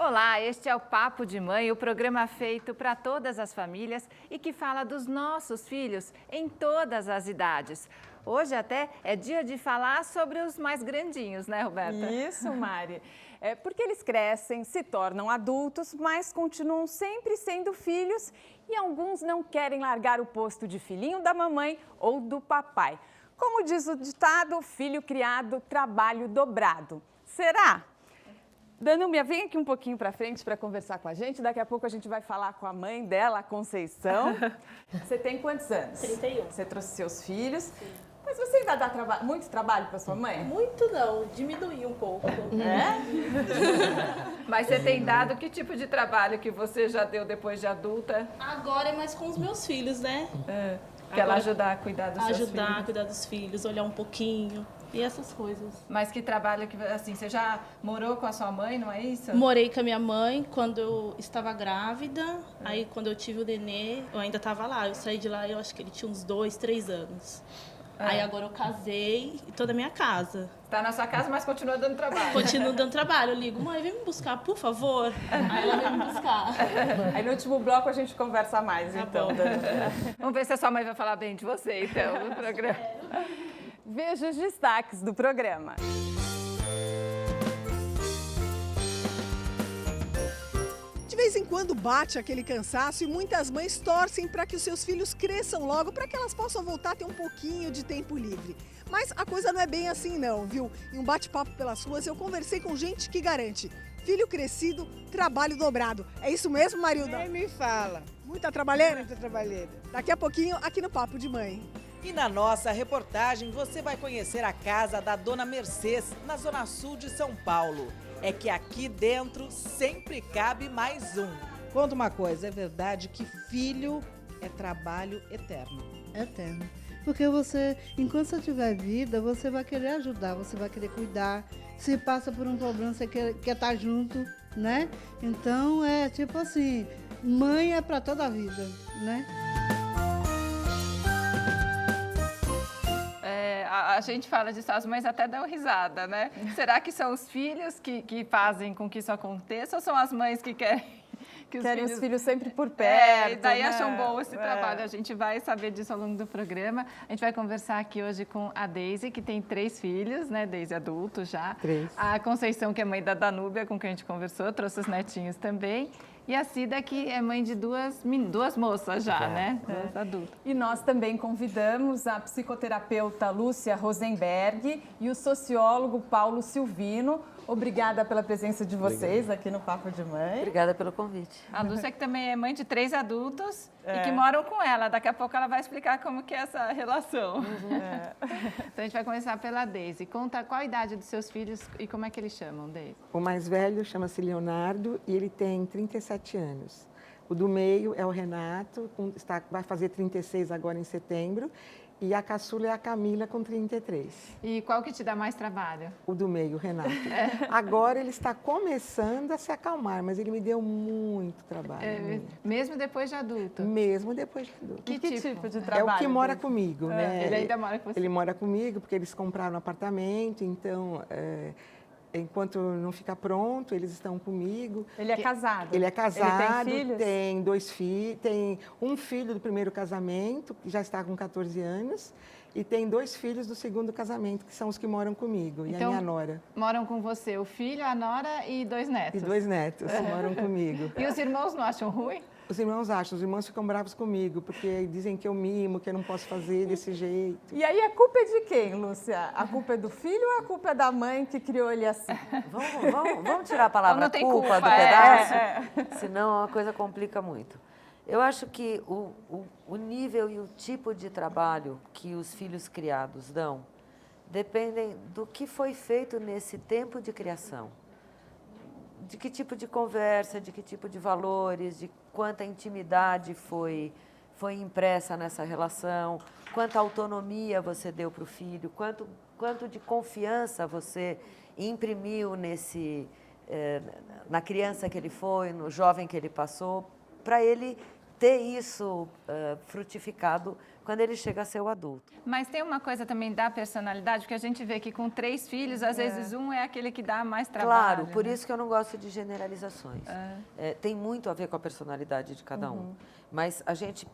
Olá, este é o Papo de Mãe, o programa feito para todas as famílias e que fala dos nossos filhos em todas as idades. Hoje até é dia de falar sobre os mais grandinhos, né, Roberta? Isso, Mari. Porque eles crescem, se tornam adultos, mas continuam sempre sendo filhos e alguns não querem largar o posto de filhinho da mamãe ou do papai. Como diz o ditado, filho criado, trabalho dobrado. Será? Danúbia, vem aqui um pouquinho para frente para conversar com a gente. Daqui a pouco a gente vai falar com a mãe dela, a Conceição. Você tem quantos anos? 31. Você trouxe seus filhos. Sim. Mas você ainda dá muito trabalho para sua mãe? Muito não, diminui um pouco. É? Mas você tem dado que tipo de trabalho que você já deu depois de adulta? Agora é mais com os meus filhos, né? Que ela ajudar a cuidar dos seus filhos. Ajudar a cuidar dos filhos, olhar um pouquinho e essas coisas. Mas que trabalho que, assim, você já morou com a sua mãe, não é isso? Morei com a minha mãe quando eu estava grávida. Aí quando eu tive o nenê, eu ainda estava lá. Eu saí de lá, eu acho que ele tinha uns 2, 3 anos. Aí agora eu casei e tô na minha casa. Está na sua casa, mas continua dando trabalho. Continuo dando trabalho. Eu ligo, mãe, vem me buscar, por favor. Aí ela vem me buscar. Aí no último bloco a gente conversa mais, então. bom. Vamos ver se a sua mãe vai falar bem de você, então, no programa. Veja os destaques do programa. De vez em quando bate aquele cansaço e muitas mães torcem para que os seus filhos cresçam logo para que elas possam voltar a ter um pouquinho de tempo livre. Mas a coisa não é bem assim não, viu? Em um bate-papo pelas ruas eu conversei com gente que garante filho crescido, trabalho dobrado. É isso mesmo, Marilda? Nem me fala. Muita trabalheira? Muita trabalheira. Daqui a pouquinho aqui no Papo de Mãe. E na nossa reportagem você vai conhecer a casa da Dona Mercês, na zona sul de São Paulo. É que aqui dentro sempre cabe mais um. Conta uma coisa, é verdade que filho é trabalho eterno. Eterno. Porque você, enquanto você tiver vida, você vai querer ajudar, você vai querer cuidar. Se passa por um problema, você quer estar junto, né? Então, é tipo assim, mãe é para toda a vida, né? A gente fala disso, as mães até dão risada, né? Será que são os filhos que fazem com que isso aconteça ou são as mães que querem os filhos sempre por perto, e daí né? acham bom esse trabalho. A gente vai saber disso ao longo do programa. A gente vai conversar aqui hoje com a Deise, que tem 3 filhos, né? Deise adulto já. 3. A Conceição, que é mãe da Danúbia, com quem a gente conversou, trouxe os netinhos também. E a Cida, que é mãe de duas moças já, né? Duas adultas. E nós também convidamos a psicoterapeuta Lúcia Rosenberg e o sociólogo Paulo Silvino. Obrigada pela presença de vocês aqui no Papo de Mãe. Obrigada pelo convite. A Lúcia, que também é mãe de 3 adultos e que moram com ela. Daqui a pouco ela vai explicar como que é essa relação. Então a gente vai começar pela Deise. Conta qual a idade dos seus filhos e como é que eles chamam, Deise? O mais velho chama-se Leonardo e ele tem 37 anos. O do meio é o Renato, vai fazer 36 agora em setembro. E a caçula é a Camila, com 33. E qual que te dá mais trabalho? O do meio, o Renato. Agora ele está começando a se acalmar, mas ele me deu muito trabalho. Mesmo depois de adulto? Mesmo depois de adulto. Que tipo de É trabalho? o que mora comigo, né? Ele ainda mora com você? Ele mora comigo porque eles compraram um apartamento, então... enquanto não fica pronto, eles estão comigo. Ele é casado? Ele é casado, Ele tem filhos? tem 2 filhos, tem um filho do primeiro casamento, que já está com 14 anos, e tem 2 filhos do segundo casamento, que são os que moram comigo, e a minha nora. Moram com você o filho, a nora e 2 netos? E 2 netos moram comigo. E os irmãos não acham ruim? Os irmãos acham, os irmãos ficam bravos comigo, porque dizem que eu mimo, que eu não posso fazer desse jeito. E aí a culpa é de quem, Lúcia? A culpa é do filho ou a culpa é da mãe que criou ele assim? Vamos tirar a palavra Não tem culpa do culpa, pedaço, senão a coisa complica muito. Eu acho que o nível e o tipo de trabalho que os filhos criados dão dependem do que foi feito nesse tempo de criação. De que tipo de conversa, de que tipo de valores, de quanta intimidade foi impressa nessa relação, quanta autonomia você deu para o filho, quanto de confiança você imprimiu na criança que ele foi, no jovem que ele passou, para ele ter isso frutificado quando ele chega a ser o adulto. Mas tem uma coisa também da personalidade, porque a gente vê que com 3 filhos, às vezes um é aquele que dá mais trabalho. Claro, por né? isso que eu não gosto de generalizações. Tem muito a ver com a personalidade de cada um. Mas a gente,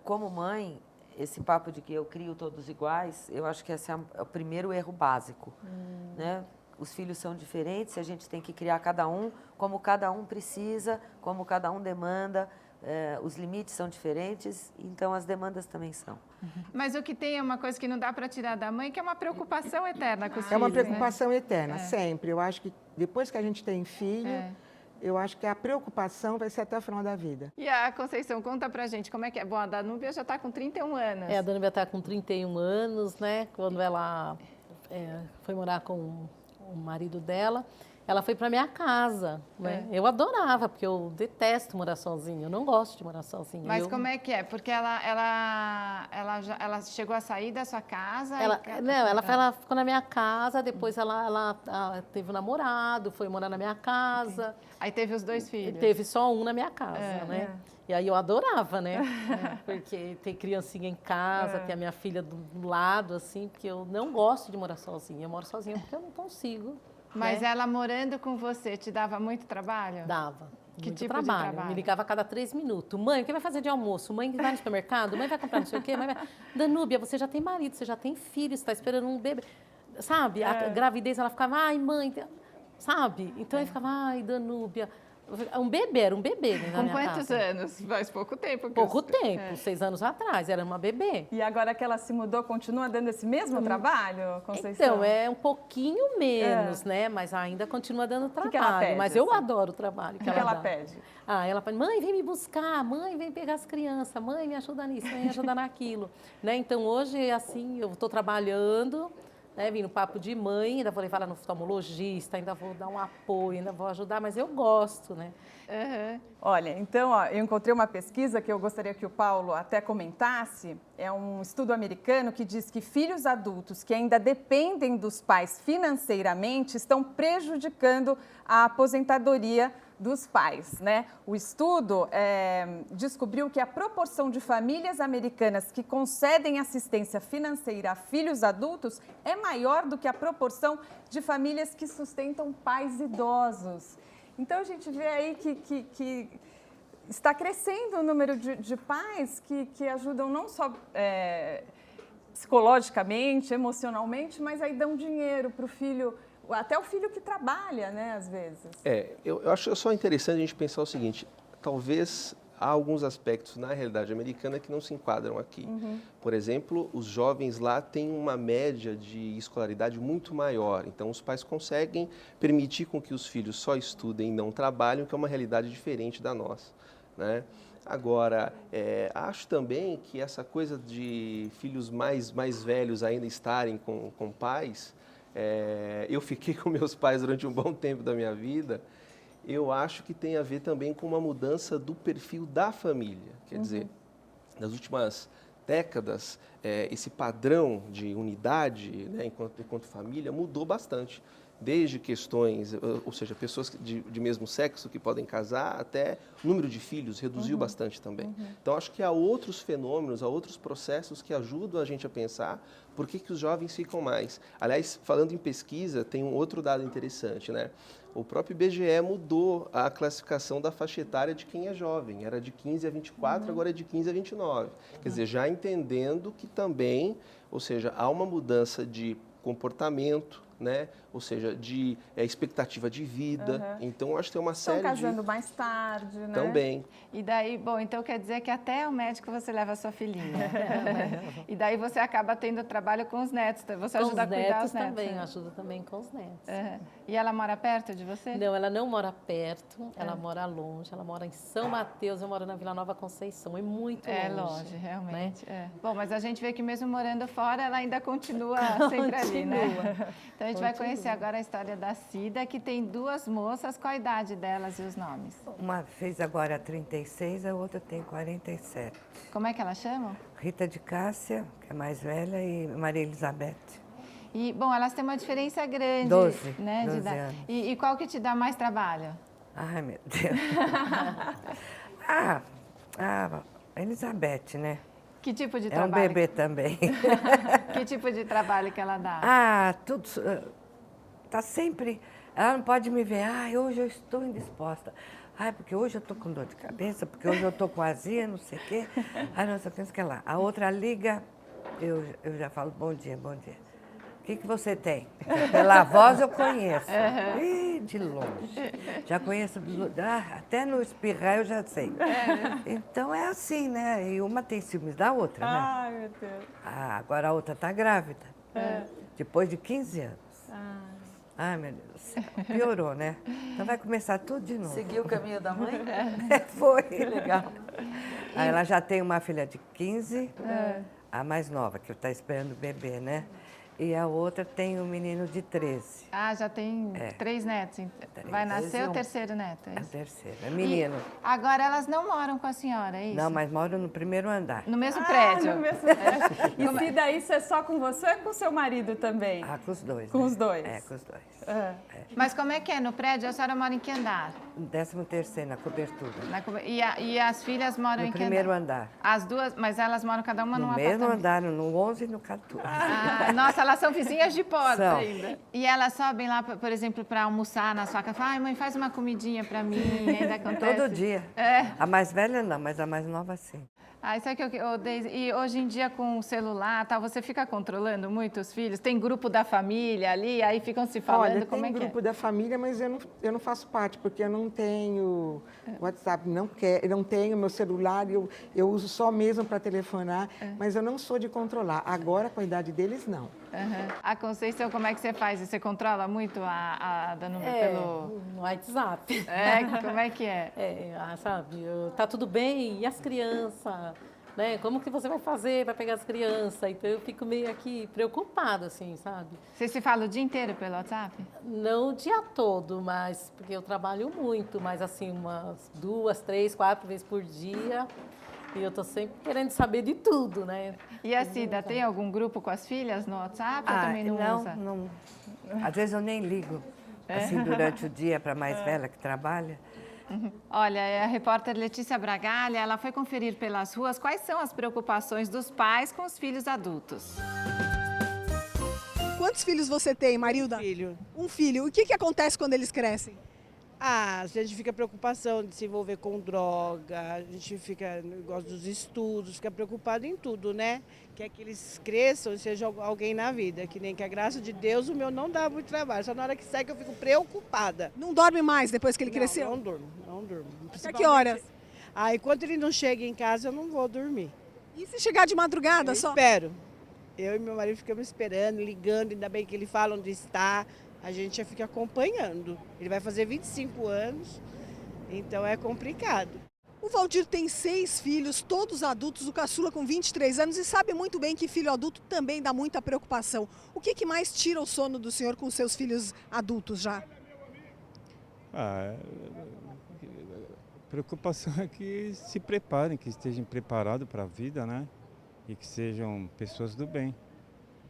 como mãe, esse papo de que eu crio todos iguais, eu acho que esse é o primeiro erro básico. Né? Os filhos são diferentes, a gente tem que criar cada um como cada um precisa, como cada um demanda. Os limites são diferentes, então as demandas também são. Mas o que tem é uma coisa que não dá para tirar da mãe, que é uma preocupação eterna com os filhos. É uma né? preocupação eterna, sempre. Eu acho que depois que a gente tem filho, eu acho que a preocupação vai ser até o final da vida. E a Conceição, conta pra gente como é que é. Bom, a Danúbia já está com 31 anos. A Danúbia está com 31 anos, né? Quando ela foi morar com o marido dela, ela foi para minha casa, né? Eu adorava, porque eu detesto morar sozinha, eu não gosto de morar sozinha. Mas como é que é? Porque ela chegou a sair da sua casa? Ela ficou na minha casa, depois ela teve um namorado, foi morar na minha casa. Aí teve os 2 filhos? Teve só um na minha casa, né? E aí eu adorava, né? Porque ter criancinha em casa, ter a minha filha do lado, assim, porque eu não gosto de morar sozinha. Eu moro sozinha porque eu não consigo. Mas ela morando com você te dava muito trabalho? Dava. Que muito tipo trabalho. de trabalho? Me ligava a cada 3 minutos. Mãe, o que vai fazer de almoço? Mãe, vai no supermercado? Mãe, vai comprar não sei o quê? Mãe, vai... Danúbia, você já tem marido, você já tem filho, você está esperando um bebê. Sabe? A gravidez, ela ficava, ai, mãe... Sabe? Então eu ficava, ai, Danúbia... Era um bebê, né, na Com minha quantos casa. anos? Faz pouco tempo. Pouco tempo, 6 anos atrás, era uma bebê. E agora que ela se mudou, continua dando esse mesmo trabalho, Conceição? Então, é um pouquinho menos, né? Mas ainda continua dando trabalho. Que ela pede, mas eu assim? adoro o trabalho que O que ela dá. pede? Ela pede, mãe, vem me buscar, mãe, vem pegar as crianças, mãe, me ajuda nisso, mãe, me ajuda naquilo. Né? Então, hoje, assim, eu estou trabalhando, né? Vim no papo de mãe, ainda vou levar ela no oftalmologista, ainda vou dar um apoio, ainda vou ajudar, mas eu gosto, né? Olha, então, eu encontrei uma pesquisa que eu gostaria que o Paulo até comentasse. É um estudo americano que diz que filhos adultos que ainda dependem dos pais financeiramente estão prejudicando a aposentadoria dos pais, né? O estudo descobriu que a proporção de famílias americanas que concedem assistência financeira a filhos adultos é maior do que a proporção de famílias que sustentam pais idosos. Então, a gente vê aí que está crescendo o número de pais que ajudam não só psicologicamente, emocionalmente, mas aí dão dinheiro para o filho, até o filho que trabalha, né, às vezes. Eu acho só interessante a gente pensar o seguinte, talvez há alguns aspectos na realidade americana que não se enquadram aqui. Por exemplo, os jovens lá têm uma média de escolaridade muito maior, então os pais conseguem permitir com que os filhos só estudem e não trabalhem, que é uma realidade diferente da nossa, né? Agora, acho também que essa coisa de filhos mais velhos ainda estarem com pais, eu fiquei com meus pais durante um bom tempo da minha vida. Eu acho que tem a ver também com uma mudança do perfil da família. Quer dizer, nas últimas décadas, esse padrão de unidade, né, enquanto família, mudou bastante. Desde questões, ou seja, pessoas de mesmo sexo que podem casar, até o número de filhos reduziu bastante também. Então, acho que há outros fenômenos, há outros processos que ajudam a gente a pensar por que os jovens ficam mais. Aliás, falando em pesquisa, tem um outro dado interessante, né? O próprio IBGE mudou a classificação da faixa etária de quem é jovem. Era de 15 a 24, agora é de 15 a 29. Quer dizer, já entendendo que também, ou seja, há uma mudança de comportamento, né? Ou seja, de expectativa de vida. Então, acho que tem uma série de... Estão casando mais tarde, né? Também. E daí, bom, então quer dizer que até o médico você leva a sua filhinha. E daí você acaba tendo trabalho com os netos. Você ajuda a cuidar dos netos. Também, ajuda também com os netos. E ela mora perto de você? Não, ela não mora perto, ela mora longe, ela mora em São Mateus, eu moro na Vila Nova Conceição, é muito longe. É longe, realmente. Né? Bom, mas a gente vê que mesmo morando fora, ela ainda continua sempre ali, né? Então a gente vai conhecer agora a história da Cida, que tem 2 moças. Qual a idade delas e os nomes? Uma fez agora 36, a outra tem 47. Como é que elas chamam? Rita de Cássia, que é mais velha, e Maria Elizabeth. E, bom, elas têm uma diferença grande. 12, né, 12 de idade. anos. E qual que te dá mais trabalho? Ai, meu Deus. Ah, Elizabeth, né? Que tipo de É um trabalho? bebê também. Que tipo de trabalho que ela dá? Ah, tudo. Tá sempre. Ela não pode me ver. Hoje eu estou indisposta. Porque hoje eu estou com dor de cabeça, porque hoje eu estou com azia, não sei o quê. Não sei o que, não sei o que lá. A outra liga, eu já falo, bom dia, bom dia. O que você tem? Pela voz eu conheço. Ih, de longe. Já conheço, até no espirrar eu já sei. Então é assim, né? E uma tem ciúmes da outra, né? Ai, meu Deus. Agora a outra está grávida. Depois de 15 anos. Ai, meu Deus do céu. Piorou, né? Então vai começar tudo de novo. Seguiu o caminho da mãe? Foi. Legal. Aí ela já tem uma filha de 15, a mais nova, que está esperando o bebê, né? E a outra tem um menino de 13. Já tem 3 netos. Vai nascer o terceiro neto, é É o isso? terceiro, é menino. E agora elas não moram com a senhora, é isso? Não, mas moram no primeiro andar. No mesmo prédio? No mesmo prédio. E se daí isso é só com você ou com o seu marido também? Com os dois. Com né? os dois? Com os dois. Mas como é que é? No prédio a senhora mora em que andar? 13º, na cobertura. E as filhas moram em No que primeiro andar. As duas, mas elas moram cada uma No num mesmo apartamento? andar, no 11 e no 14. Nossa, elas são vizinhas de porta São. ainda. E elas sobem lá, por exemplo, para almoçar na sua casa. Falam, mãe, faz uma comidinha para mim. Ainda acontece. Todo dia. A mais velha não, mas a mais nova sim. Isso é que Deise, e hoje em dia com o celular, você fica controlando muito os filhos? Tem grupo da família ali, aí ficam se falando, Olha, como tem é que grupo da família, mas eu não faço parte, porque eu não tenho WhatsApp, não tenho meu celular, eu uso só mesmo para telefonar, mas eu não sou de controlar. Agora, com a idade deles, não. A Conceição, como é que você faz? Você controla muito a Danúbia pelo... no WhatsApp. Como é que é? Sabe, tá tudo bem, e as crianças? Né? Como que você vai fazer para pegar as crianças? Então eu fico meio aqui preocupada, assim, sabe? Você se fala o dia inteiro pelo WhatsApp? Não o dia todo, mas porque eu trabalho muito, mas assim, umas 2, 3, 4 vezes por dia. E eu tô sempre querendo saber de tudo, né? E a Cida, tem algum grupo com as filhas no WhatsApp ou também não usa? Não. Às vezes eu nem ligo, assim, durante o dia para a mais velha que trabalha. Olha, a repórter Letícia Bragalha, ela foi conferir pelas ruas quais são as preocupações dos pais com os filhos adultos. Quantos filhos você tem, Marilda? Um filho. O que acontece quando eles crescem? A gente fica preocupação de se envolver com droga, a gente fica gosta dos estudos, fica preocupado em tudo, né? Quer que eles cresçam e sejam alguém na vida, que nem que a graça de Deus o meu não dá muito trabalho, só na hora que sai que eu fico preocupada. Não dorme mais depois que ele cresceu? Não durmo. Até que horas? Enquanto ele não chega em casa, eu não vou dormir. E se chegar de madrugada só? Espero. Eu e meu marido ficamos esperando, ligando, ainda bem que ele fala onde está. A gente já fica acompanhando. Ele vai fazer 25 anos, então é complicado. O Valdir tem 6 filhos, todos adultos, o caçula com 23 anos e sabe muito bem que filho adulto também dá muita preocupação. O que mais tira o sono do senhor com seus filhos adultos já? Preocupação é que se preparem, que estejam preparados para a vida, né? E que sejam pessoas do bem.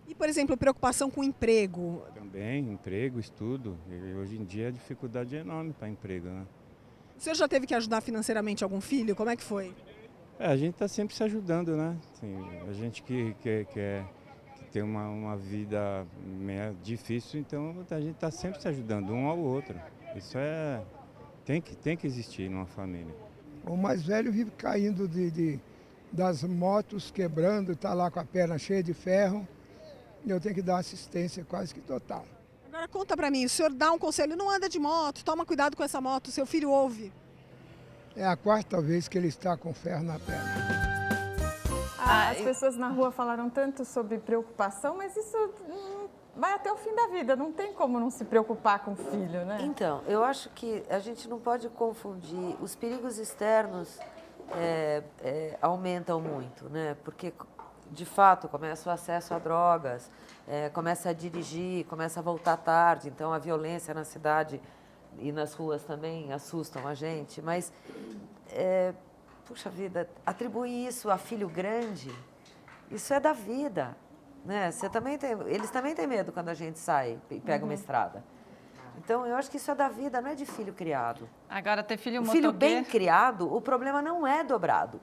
E, por exemplo, preocupação com emprego? Também, emprego, estudo. E hoje em dia a dificuldade é enorme para emprego, né? O senhor já teve que ajudar financeiramente algum filho? Como é que foi? A gente está sempre se ajudando, né? Assim, a gente que tem uma vida meio difícil, então a gente está sempre se ajudando um ao outro. Isso tem que existir numa família. O mais velho vive caindo das motos, quebrando, está lá com a perna cheia de ferro. E eu tenho que dar assistência quase que total. Agora conta pra mim, o senhor dá um conselho, não anda de moto, toma cuidado com essa moto, seu filho ouve. É a 4ª vez que ele está com ferro na perna. As pessoas na rua falaram tanto sobre preocupação, mas isso vai até o fim da vida, não tem como não se preocupar com o filho, né? Então, eu acho que a gente não pode confundir. Os perigos externos aumentam muito, né? Porque, de fato, começa o acesso a drogas, começa a dirigir, começa a voltar tarde, então a violência na cidade e nas ruas também assustam a gente, mas, puxa vida, atribuir isso a filho grande, isso é da vida, né? Eles também têm medo quando a gente sai e pega uma estrada. Então, eu acho que isso é da vida, não é de filho criado. Agora, ter filho O motoqueiro... filho bem criado, o problema não é dobrado.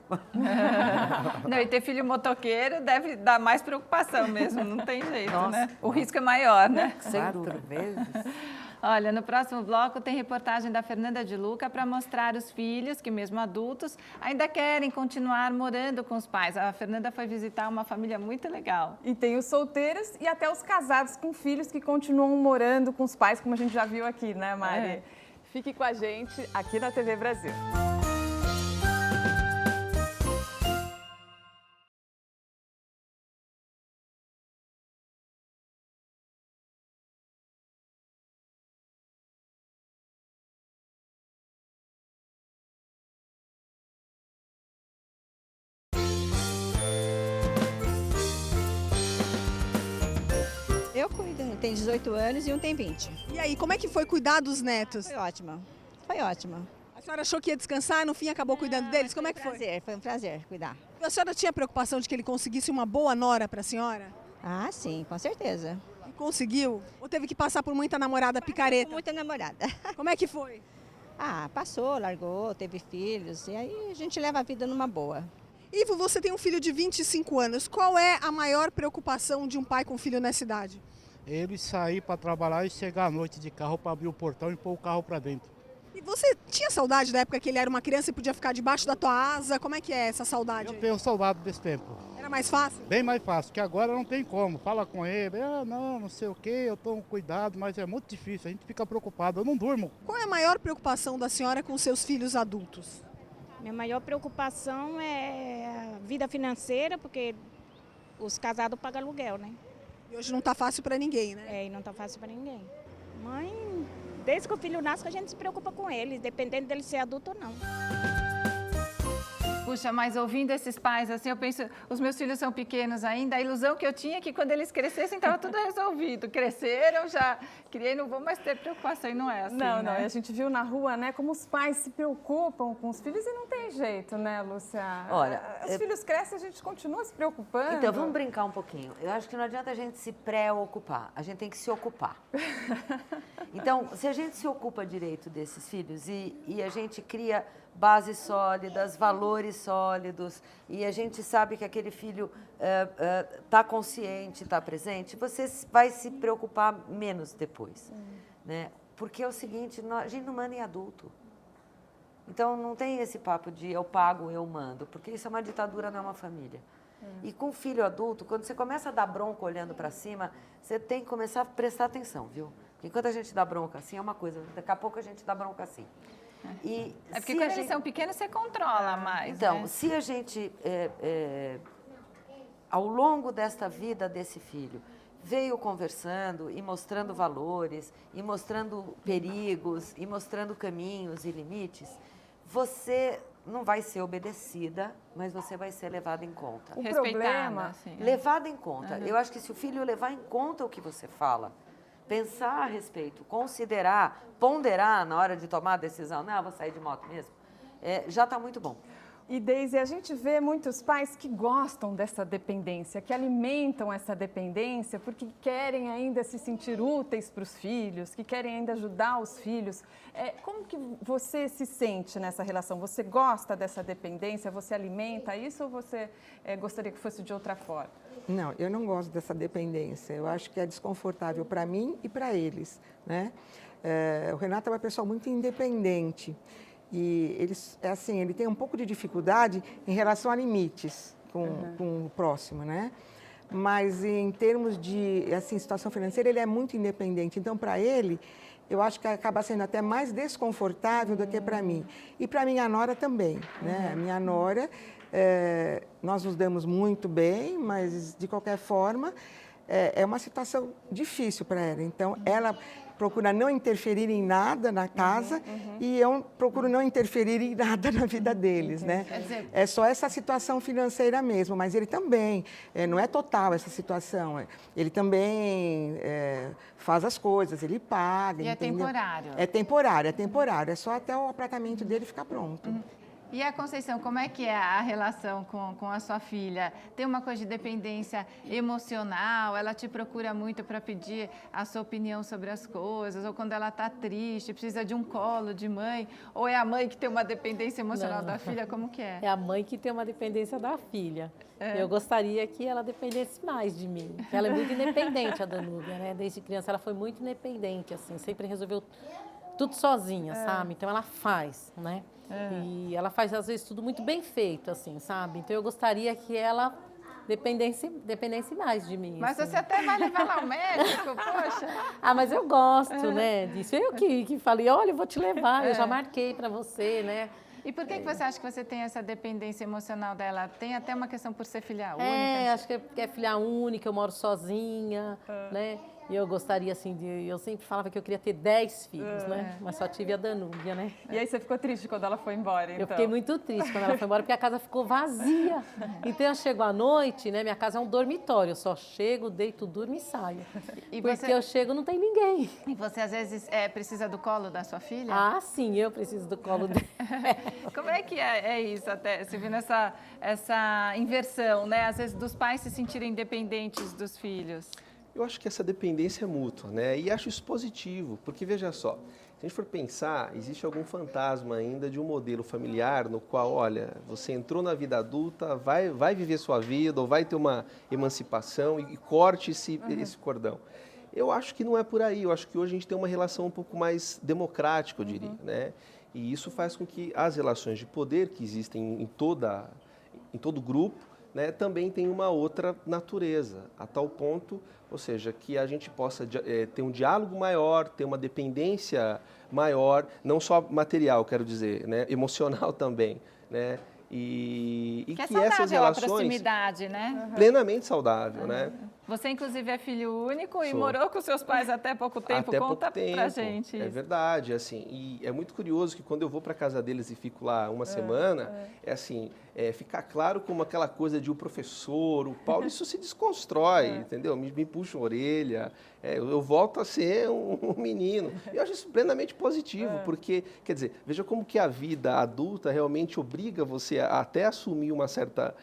Não, e ter filho motoqueiro deve dar mais preocupação mesmo, não tem jeito, Nossa, né? O risco é maior, né? Sem dúvida. vezes. Olha, no próximo bloco tem reportagem da Fernanda de Luca para mostrar os filhos que, mesmo adultos, ainda querem continuar morando com os pais. A Fernanda foi visitar uma família muito legal. E tem os solteiros e até os casados com filhos que continuam morando com os pais, como a gente já viu aqui, né, Mari? É. Fique com a gente aqui na TV Brasil. Eu cuido, tem 18 anos e um tem 20. E aí, como é que foi cuidar dos netos? Foi ótimo, foi ótimo. A senhora achou que ia descansar e no fim acabou cuidando deles? Como é que foi? Foi um prazer cuidar. E a senhora tinha preocupação de que ele conseguisse uma boa nora para a senhora? Ah, sim, com certeza. E conseguiu? Ou teve que passar por muita namorada picareta? Muita namorada. Como é que foi? Ah, passou, largou, teve filhos, e aí a gente leva a vida numa boa. Ivo, você tem um filho de 25 anos. Qual é a maior preocupação de um pai com filho nessa idade? Ele sair para trabalhar e chegar à noite de carro para abrir o portão e pôr o carro para dentro. E você tinha saudade da época que ele era uma criança e podia ficar debaixo da tua asa? Como é que é essa saudade? Eu tenho saudade desse tempo. Era mais fácil? Bem mais fácil, que agora não tem como. Fala com ele, não sei o que, eu tomo cuidado, mas é muito difícil, a gente fica preocupado, eu não durmo. Qual é a maior preocupação da senhora com seus filhos adultos? Minha maior preocupação é a vida financeira, porque os casados pagam aluguel, né? E hoje não está fácil para ninguém, né? É, e não está fácil para ninguém. Mãe, desde que o filho nasce, a gente se preocupa com ele, dependendo dele ser adulto ou não. Puxa, mas ouvindo esses pais, assim, eu penso, os meus filhos são pequenos ainda, a ilusão que eu tinha é que quando eles crescessem estava tudo resolvido. Cresceram, já criei, não vou mais ter preocupação, e não é assim, Não, né? e a gente viu na rua, né, como os pais se preocupam com os filhos e não tem jeito, né, Lúcia? Olha, os filhos crescem, a gente continua se preocupando. Então, vamos brincar um pouquinho. Eu acho que não adianta a gente se preocupar, a gente tem que se ocupar. Então, se a gente se ocupa direito desses filhos e a gente cria bases sólidas, valores sólidos, e a gente sabe que aquele filho está consciente, está presente, você vai se preocupar menos depois. Né? Porque é o seguinte, a gente não manda em adulto. Então, não tem esse papo de eu pago, eu mando, porque isso é uma ditadura, não é uma família. E com filho adulto, quando você começa a dar bronca olhando para cima, você tem que começar a prestar atenção, viu? Porque enquanto a gente dá bronca assim, é uma coisa, daqui a pouco a gente dá bronca assim. E é porque quando eles são pequenos, você controla mais. Então, né? se a gente, ao longo desta vida desse filho, veio conversando e mostrando valores, e mostrando perigos, e mostrando caminhos e limites, você não vai ser obedecida, mas você vai ser levada em conta. O problema, Levada em conta. Eu acho que se o filho levar em conta o que você fala, pensar a respeito, considerar, ponderar na hora de tomar a decisão, não, vou sair de moto mesmo, já está muito bom. E, Deise, a gente vê muitos pais que gostam dessa dependência, que alimentam essa dependência porque querem ainda se sentir úteis para os filhos, que querem ainda ajudar os filhos. Como que você se sente nessa relação? Você gosta dessa dependência? Você alimenta isso ou você gostaria que fosse de outra forma? Não, eu não gosto dessa dependência. Eu acho que é desconfortável para mim e para eles, né? O Renato é uma pessoa muito independente. E ele tem um pouco de dificuldade em relação a limites com o próximo, né? Mas em termos de situação financeira, ele é muito independente. Então, para ele, eu acho que acaba sendo até mais desconfortável do que para mim. E para minha nora também, né? A minha nora, nós nos damos muito bem, mas de qualquer forma, é uma situação difícil para ela. Então, ela procura não interferir em nada na casa e eu procuro não interferir em nada na vida deles, né? É só essa situação financeira mesmo, mas ele também, não é total essa situação, ele também faz as coisas, ele paga, E entendeu? temporário? É temporário, é só até o apartamento dele ficar pronto. E a Conceição, como é que é a relação com a sua filha? Tem uma coisa de dependência emocional? Ela te procura muito para pedir a sua opinião sobre as coisas? Ou quando ela está triste, precisa de um colo de mãe? Ou é a mãe que tem uma dependência emocional da filha? Como que é? É a mãe que tem uma dependência da filha. Eu gostaria que ela dependesse mais de mim. Ela é muito independente, a Danúbia, né? Desde criança ela foi muito independente, assim, sempre resolveu tudo sozinha, sabe? Então ela faz, né? E ela faz, às vezes, tudo muito bem feito, assim, sabe? Então eu gostaria que ela dependesse mais de mim. Mas assim. você até vai levar lá ao médico, poxa. Ah, mas eu gosto, né, disso. Eu que falei, olha, eu vou te levar, eu já marquei para você, né? E por que você acha que você tem essa dependência emocional dela? Tem até uma questão por ser filha única? Acho que é filha única, eu moro sozinha, né? E eu gostaria, assim, eu sempre falava que eu queria ter 10 filhos, né? Mas só tive a Danúbia, né? E aí você ficou triste quando ela foi embora, então? Eu fiquei muito triste quando ela foi embora, porque a casa ficou vazia. Então eu chego à noite, né? Minha casa é um dormitório, eu só chego, deito, durmo e saio. Porque eu chego não tem ninguém. E você, às vezes, precisa do colo da sua filha? Ah, sim, eu preciso do colo dela. Como é que é isso, até, você vendo essa inversão, né? Às vezes, dos pais se sentirem dependentes dos filhos. Eu acho que essa dependência é mútua, né? E acho isso positivo, porque veja só, se a gente for pensar, existe algum fantasma ainda de um modelo familiar no qual, olha, você entrou na vida adulta, vai viver sua vida, ou vai ter uma emancipação e corte esse cordão. Eu acho que não é por aí, eu acho que hoje a gente tem uma relação um pouco mais democrática, eu diria, né? E isso faz com que as relações de poder que existem em todo grupo, né, também tem uma outra natureza, a tal ponto, ou seja, que a gente possa ter um diálogo maior, ter uma dependência maior, não só material, quero dizer, né, emocional também, né, e que é que saudável essas relações a proximidade, né? Plenamente saudável, né? Você, inclusive, é filho único e Sou. morou com seus pais até pouco tempo. Até Conta pouco tempo. pra gente. É verdade, assim, e é muito curioso que quando eu vou para casa deles e fico lá uma semana, fica claro como aquela coisa de o professor, o Paulo, isso se desconstrói, entendeu? Me puxa a orelha, eu volto a ser um menino. Eu acho isso plenamente positivo, porque, quer dizer, veja como que a vida adulta realmente obriga você a até assumir uma certa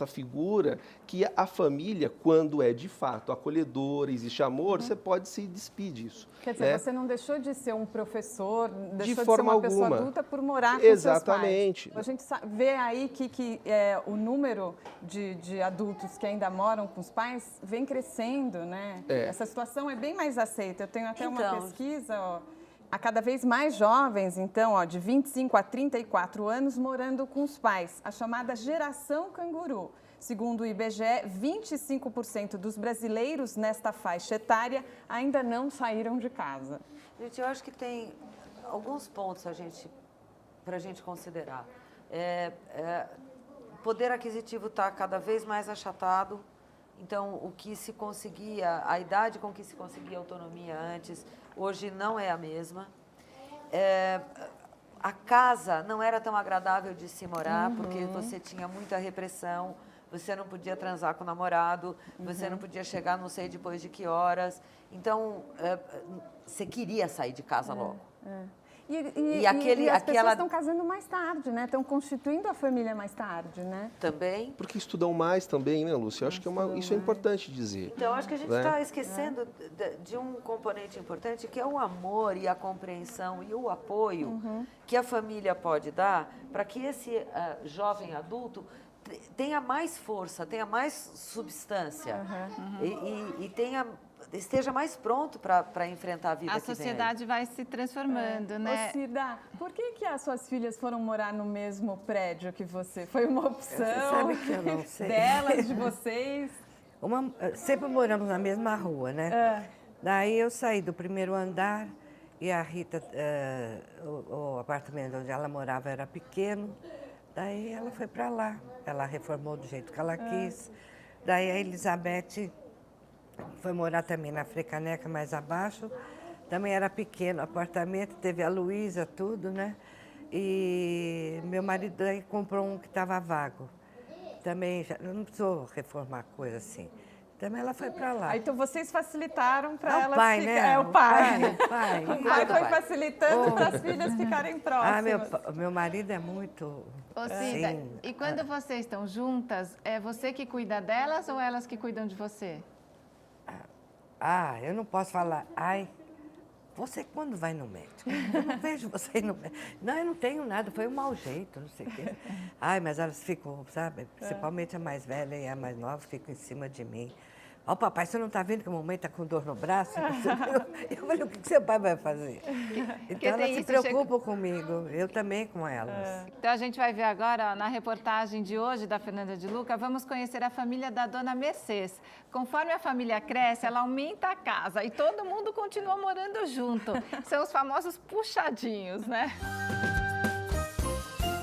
figura que a família, quando é de fato acolhedora, existe amor, você pode se despir disso. Quer dizer, você não deixou de ser um professor, deixou de forma ser uma pessoa alguma. adulta por morar com Exatamente. seus pais. A gente vê aí que o número de adultos que ainda moram com os pais vem crescendo, né? Essa situação é bem mais aceita. Eu tenho até uma pesquisa, a cada vez mais jovens, então, de 25 a 34 anos, morando com os pais, a chamada geração canguru. Segundo o IBGE, 25% dos brasileiros nesta faixa etária ainda não saíram de casa. Gente, eu acho que tem alguns pontos para a gente considerar. O poder aquisitivo está cada vez mais achatado, então o que se conseguia, a idade com que se conseguia autonomia antes, hoje não é a mesma. A casa não era tão agradável de se morar, porque você tinha muita repressão. Você não podia transar com o namorado, você não podia chegar não sei depois de que horas. Então, você queria sair de casa logo. E as pessoas estão casando mais tarde, né? Estão constituindo a família mais tarde, né? Também. Porque estudam mais também, né, Lúcia? Eu acho que isso é importante dizer. Então, acho que a gente está esquecendo de um componente importante, que é o amor e a compreensão e o apoio que a família pode dar para que esse jovem adulto tenha mais força, tenha mais substância e esteja mais pronto para enfrentar a vida que vem. A sociedade vai se transformando, né? Ô, Cida, por que as suas filhas foram morar no mesmo prédio que você? Foi uma opção? Você sabe que eu não sei. Delas, de vocês? Sempre moramos na mesma rua, né? Daí eu saí do primeiro andar e a Rita, o apartamento onde ela morava era pequeno. Daí ela foi para lá, ela reformou do jeito que ela quis. Daí a Elizabeth foi morar também na Frecaneca, mais abaixo. Também era pequeno o apartamento, teve a Luísa, tudo, né? E meu marido aí comprou um que estava vago. Também não precisou reformar coisa assim. Então ela foi para lá. Ah, então vocês facilitaram para É ela o pai, ficar... né? É o pai. O pai. O pai foi facilitando para as filhas ficarem próximas. Meu marido é muito... Ô, Cida, e quando vocês estão juntas, é você que cuida delas ou elas que cuidam de você? Eu não posso falar. Você quando vai no médico? Eu não vejo você no médico. Não, eu não tenho nada, foi um mau jeito, não sei o quê. Mas elas ficam, sabe? Principalmente a mais velha e a mais nova ficam em cima de mim. Ó, papai, você não está vendo que a mamãe está com dor no braço? Eu falei, o que seu pai vai fazer? Então elas se preocupam comigo, eu também com elas. Então a gente vai ver agora, ó, na reportagem de hoje da Fernanda de Luca, vamos conhecer a família da dona Mercês. Conforme a família cresce, ela aumenta a casa e todo mundo continua morando junto. São os famosos puxadinhos, né?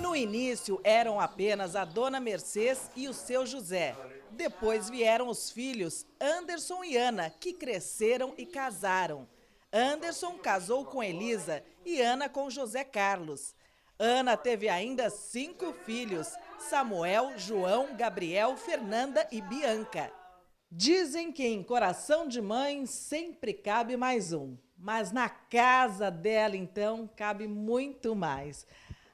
No início, eram apenas a dona Mercês e o seu José. Depois vieram os filhos Anderson e Ana, que cresceram e casaram. Anderson casou com Elisa e Ana com José Carlos. Ana teve ainda 5 filhos: Samuel, João, Gabriel, Fernanda e Bianca. Dizem que em coração de mãe sempre cabe mais um, mas na casa dela, então, cabe muito mais.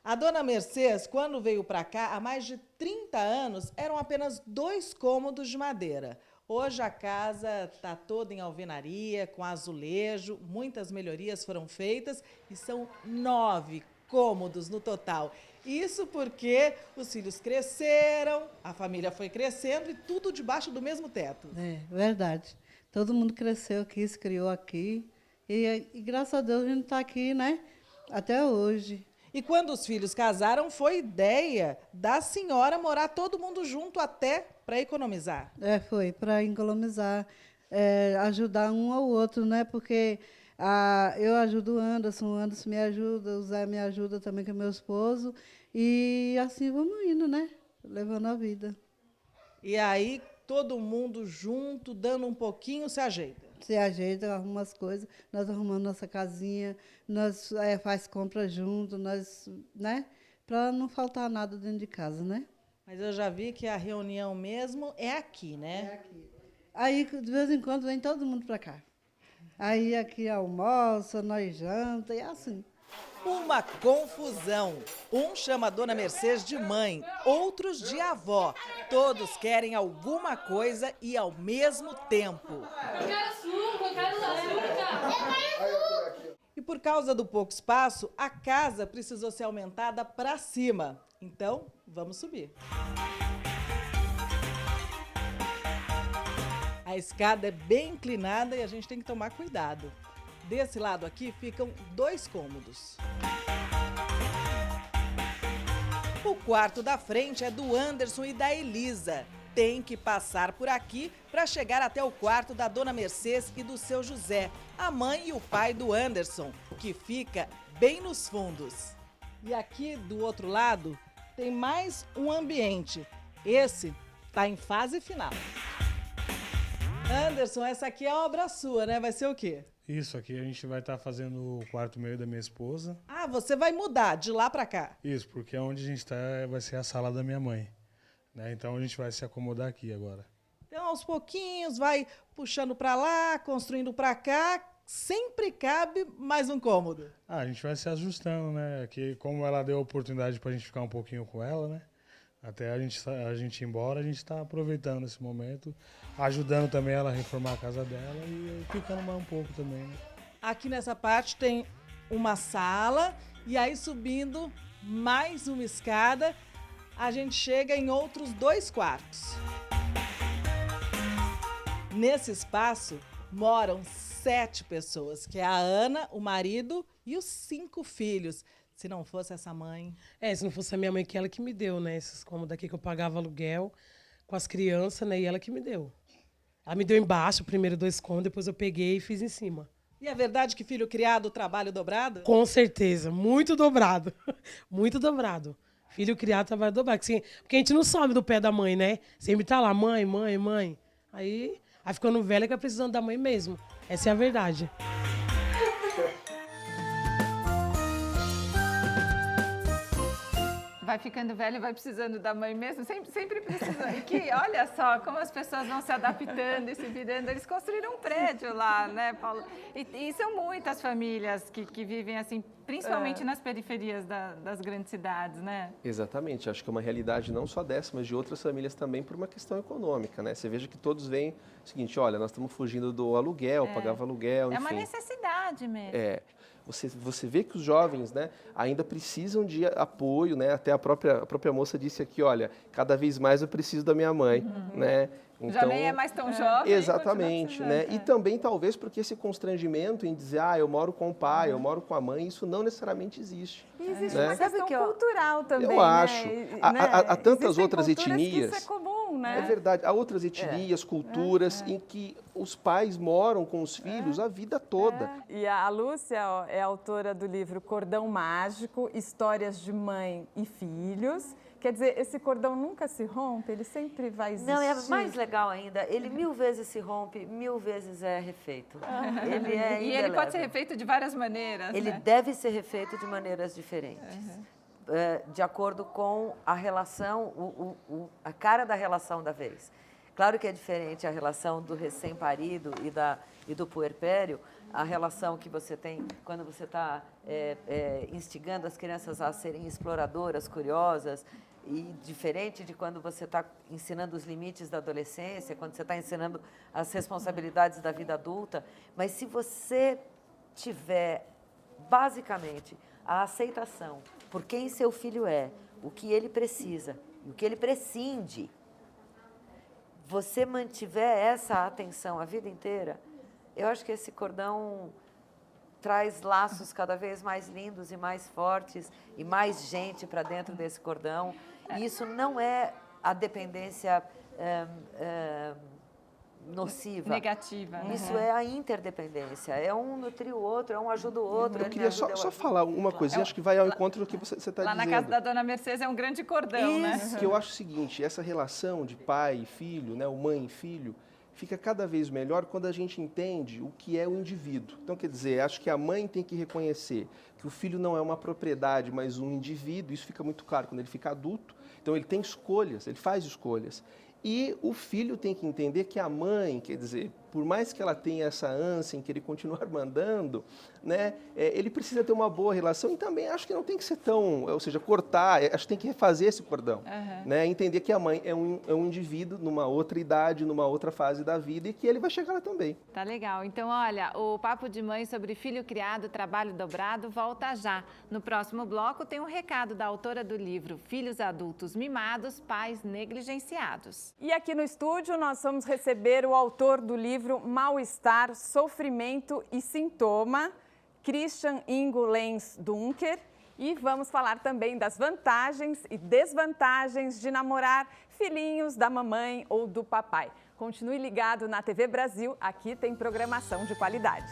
A dona Mercês, quando veio para cá, há mais de 30 anos, eram apenas 2 cômodos de madeira. Hoje a casa está toda em alvenaria, com azulejo, muitas melhorias foram feitas e são 9 cômodos no total. Isso porque os filhos cresceram, a família foi crescendo e tudo debaixo do mesmo teto. É, verdade. Todo mundo cresceu aqui, se criou aqui e graças a Deus a gente está aqui, né? Até hoje. E quando os filhos casaram, foi ideia da senhora morar todo mundo junto até para economizar. Foi para economizar, ajudar um ao outro, né? Porque eu ajudo o Anderson me ajuda, o Zé me ajuda também, que é meu esposo. E assim vamos indo, né? Levando a vida. E aí, todo mundo junto, dando um pouquinho, se ajeita. Se ajeita, arruma as coisas, nós arrumamos nossa casinha, nós faz compra junto, nós, né? Para não faltar nada dentro de casa, né? Mas eu já vi que a reunião mesmo é aqui, né? É aqui. Aí, de vez em quando, vem todo mundo para cá. Aí aqui almoça, nós janta e assim. Uma confusão. Um chama a dona Mercês de mãe, outros de avó. Todos querem alguma coisa e ao mesmo tempo. Eu quero suco, eu quero açúcar. E por causa do pouco espaço, a casa precisou ser aumentada para cima. Então, vamos subir. A escada é bem inclinada e a gente tem que tomar cuidado. Desse lado aqui ficam 2 cômodos. O quarto da frente é do Anderson e da Elisa. Tem que passar por aqui para chegar até o quarto da dona Mercês e do seu José, a mãe e o pai do Anderson, que fica bem nos fundos. E aqui do outro lado tem mais um ambiente. Esse está em fase final. Anderson, essa aqui é obra sua, né? Vai ser o quê? Isso, aqui a gente vai estar fazendo o quarto meio da minha esposa. Ah, você vai mudar de lá para cá? Isso, porque onde a gente está vai ser a sala da minha mãe, né? Então a gente vai se acomodar aqui agora. Então, aos pouquinhos, vai puxando para lá, construindo para cá, sempre cabe mais um cômodo. A gente vai se ajustando, né? Aqui, como ela deu a oportunidade para a gente ficar um pouquinho com ela, né? Até a gente ir embora, a gente está aproveitando esse momento, ajudando também ela a reformar a casa dela e ficando mais um pouco também, né? Aqui nessa parte tem uma sala e aí subindo mais uma escada, a gente chega em outros 2 quartos. Nesse espaço moram 7 pessoas, que é a Ana, o marido e os 5 filhos. Se não fosse essa mãe... Se não fosse a minha mãe, que ela que me deu, né? Esses cômodos aqui que eu pagava aluguel com as crianças, né? E ela que me deu. Ela me deu embaixo, primeiro 2 cômodos, depois eu peguei e fiz em cima. E é verdade que filho criado, trabalho dobrado? Com certeza, muito dobrado. Muito dobrado. Filho criado, trabalho dobrado. Porque a gente não some do pé da mãe, né? Sempre tá lá, mãe, mãe, mãe. Aí ficando velha que é precisando da mãe mesmo. Essa é a verdade. Vai vai ficando velho, vai precisando da mãe mesmo, sempre precisa. E que, olha só, como as pessoas vão se adaptando e se virando. Eles construíram um prédio lá, né, Paulo? E são muitas famílias que vivem assim, principalmente nas periferias das grandes cidades, né? Exatamente, acho que é uma realidade não só dessa, mas de outras famílias também por uma questão econômica, né? Você veja que todos veem o seguinte, olha, nós estamos fugindo do aluguel, pagava aluguel, enfim. É uma necessidade mesmo. Você vê que os jovens, né, ainda precisam de apoio, né? Até a própria moça disse aqui, olha, cada vez mais eu preciso da minha mãe, né? Então, já nem é mais tão jovem. Exatamente, né? E também talvez porque esse constrangimento em dizer, eu moro com o pai, eu moro com a mãe, isso não necessariamente existe. E existe né? uma questão cultural também, eu acho. né? Há tantas Existem outras etnias. Que isso é comum, né? É verdade. Há outras etnias, culturas em que os pais moram com os filhos a vida toda. E a Lúcia é autora do livro Cordão Mágico, Histórias de Mãe e Filhos. Quer dizer, esse cordão nunca se rompe, ele sempre vai existir. Não, é mais legal ainda, ele 1000 vezes se rompe, 1000 vezes é refeito. Ele é e ele pode ser refeito de várias maneiras. Ele deve ser refeito de maneiras diferentes. De acordo com a relação, a cara da relação da vez. Claro que é diferente a relação do recém-parido e do puerpério, a relação que você tem quando você está instigando as crianças a serem exploradoras, curiosas, e diferente de quando você está ensinando os limites da adolescência, quando você está ensinando as responsabilidades da vida adulta. Mas se você tiver, basicamente, a aceitação por quem seu filho é, o que ele precisa e o que ele prescinde, você mantiver essa atenção a vida inteira, eu acho que esse cordão traz laços cada vez mais lindos e mais fortes e mais gente para dentro desse cordão. E isso não é a dependência nociva. Negativa. Isso é a interdependência. É um nutrir o outro, é um ajuda o outro. Eu queria só falar uma coisinha, acho que vai ao encontro do que você está dizendo. Lá na casa da dona Mercedes é um grande cordão, né? Que eu acho o seguinte, essa relação de pai e filho, né, o mãe e filho, fica cada vez melhor quando a gente entende o que é o indivíduo. Então, quer dizer, acho que a mãe tem que reconhecer que o filho não é uma propriedade, mas um indivíduo. Isso fica muito claro quando ele fica adulto. Então, ele tem escolhas, ele faz escolhas. E o filho tem que entender que a mãe, quer dizer, por mais que ela tenha essa ânsia em querer continuar mandando, né, ele precisa ter uma boa relação e também acho que não tem que ser tão, ou seja, cortar, acho que tem que refazer esse cordão, né, entender que a mãe é um indivíduo numa outra idade, numa outra fase da vida e que ele vai chegar lá também. Tá legal. Então, olha, o Papo de Mãe sobre filho criado, trabalho dobrado volta já. No próximo bloco tem um recado da autora do livro Filhos Adultos Mimados, Pais Negligenciados. E aqui no estúdio nós vamos receber o autor do livro Mal-Estar, Sofrimento e Sintoma, Christian Ingo Lenz Dunker. E vamos falar também das vantagens e desvantagens de namorar filhinhos da mamãe ou do papai. Continue ligado na TV Brasil, aqui tem programação de qualidade.